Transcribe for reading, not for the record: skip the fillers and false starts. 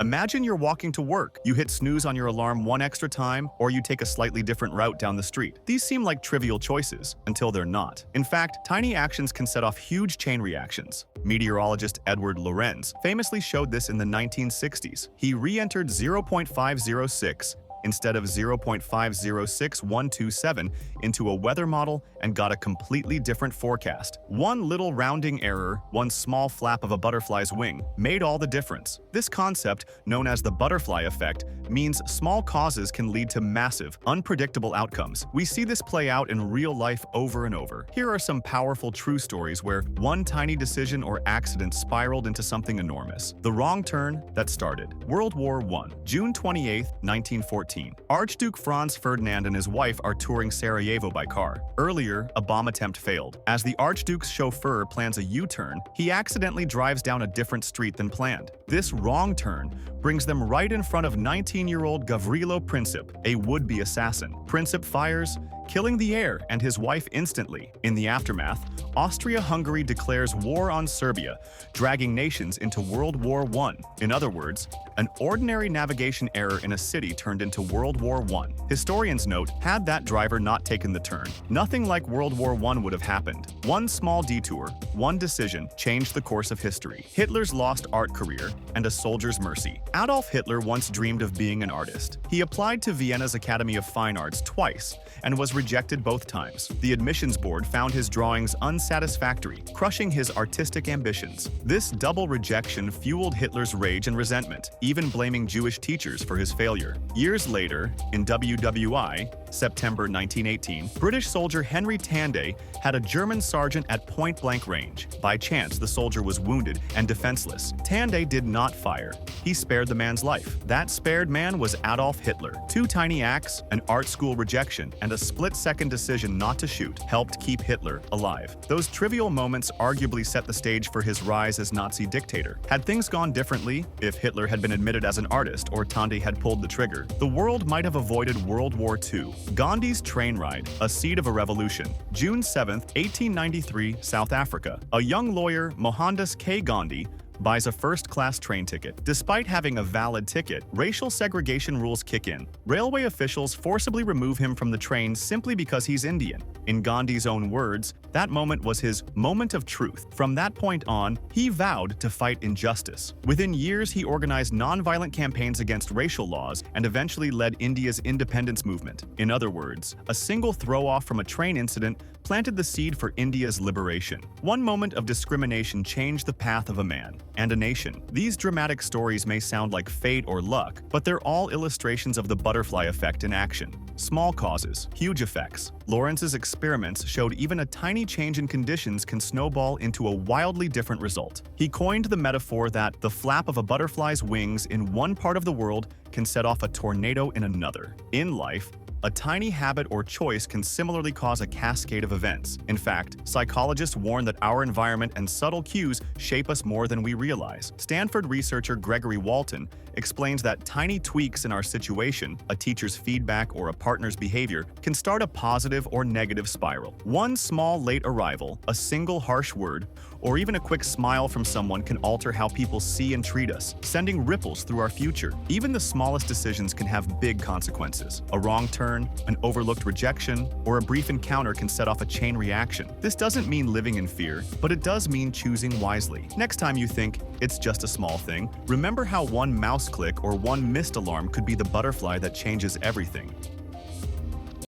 Imagine you're walking to work. You hit snooze on your alarm one extra time, or you take a slightly different route down the street. These seem like trivial choices, until they're not. In fact, tiny actions can set off huge chain reactions. Meteorologist Edward Lorenz famously showed this in the 1960s. He re-entered 0.506 instead of 0.506127 into a weather model and got a completely different forecast. One little rounding error, one small flap of a butterfly's wing, made all the difference. This concept, known as the butterfly effect, means small causes can lead to massive, unpredictable outcomes. We see this play out in real life over and over. Here are some powerful true stories where one tiny decision or accident spiraled into something enormous. The wrong turn that started. World War I, June 28, 1914. Archduke Franz Ferdinand and his wife are touring Sarajevo by car. Earlier, a bomb attempt failed. As the Archduke's chauffeur plans a U-turn, he accidentally drives down a different street than planned. This wrong turn brings them right in front of 19-year-old Gavrilo Princip, a would-be assassin. Princip fires, killing the heir and his wife instantly. In the aftermath, Austria-Hungary declares war on Serbia, dragging nations into World War I. In other words, an ordinary navigation error in a city turned into World War I. Historians note, had that driver not taken the turn, nothing like World War I would have happened. One small detour, one decision, changed the course of history. Hitler's lost art career and a soldier's mercy. Adolf Hitler once dreamed of being an artist. He applied to Vienna's Academy of Fine Arts twice and was rejected both times. The admissions board found his drawings unsatisfactory, crushing his artistic ambitions. This double rejection fueled Hitler's rage and resentment, even blaming Jewish teachers for his failure. Years later, in WWI, September 1918, British soldier Henry Tanday had a German sergeant at point-blank range. By chance, the soldier was wounded and defenseless. Tanday did not fire. He spared the man's life. That spared man was Adolf Hitler. Two tiny acts, an art school rejection, and a split-second decision not to shoot helped keep Hitler alive. Those trivial moments arguably set the stage for his rise as Nazi dictator. Had things gone differently, if Hitler had been admitted as an artist or Tanday had pulled the trigger, the world might have avoided World War II. Gandhi's train ride, a seed of a revolution. June 7, 1893, South Africa. A young lawyer, Mohandas K. Gandhi, buys a first-class train ticket. Despite having a valid ticket, racial segregation rules kick in. Railway officials forcibly remove him from the train simply because he's Indian. In Gandhi's own words, that moment was his moment of truth. From that point on, he vowed to fight injustice. Within years, he organized nonviolent campaigns against racial laws and eventually led India's independence movement. In other words, a single throw-off from a train incident planted the seed for India's liberation. One moment of discrimination changed the path of a man and a nation. These dramatic stories may sound like fate or luck, but they're all illustrations of the butterfly effect in action. Small causes, huge effects. Lorenz's experiments showed even a tiny change in conditions can snowball into a wildly different result. He coined the metaphor that the flap of a butterfly's wings in one part of the world can set off a tornado in another. In life, a tiny habit or choice can similarly cause a cascade of events. In fact, psychologists warn that our environment and subtle cues shape us more than we realize. Stanford researcher Gregory Walton explains that tiny tweaks in our situation, a teacher's feedback or a partner's behavior, can start a positive or negative spiral. One small late arrival, a single harsh word, or even a quick smile from someone can alter how people see and treat us, sending ripples through our future. Even the smallest decisions can have big consequences. A wrong turn, an overlooked rejection, or a brief encounter can set off a chain reaction. This doesn't mean living in fear, but it does mean choosing wisely. Next time you think it's just a small thing, remember how one mouse click or one missed alarm could be the butterfly that changes everything.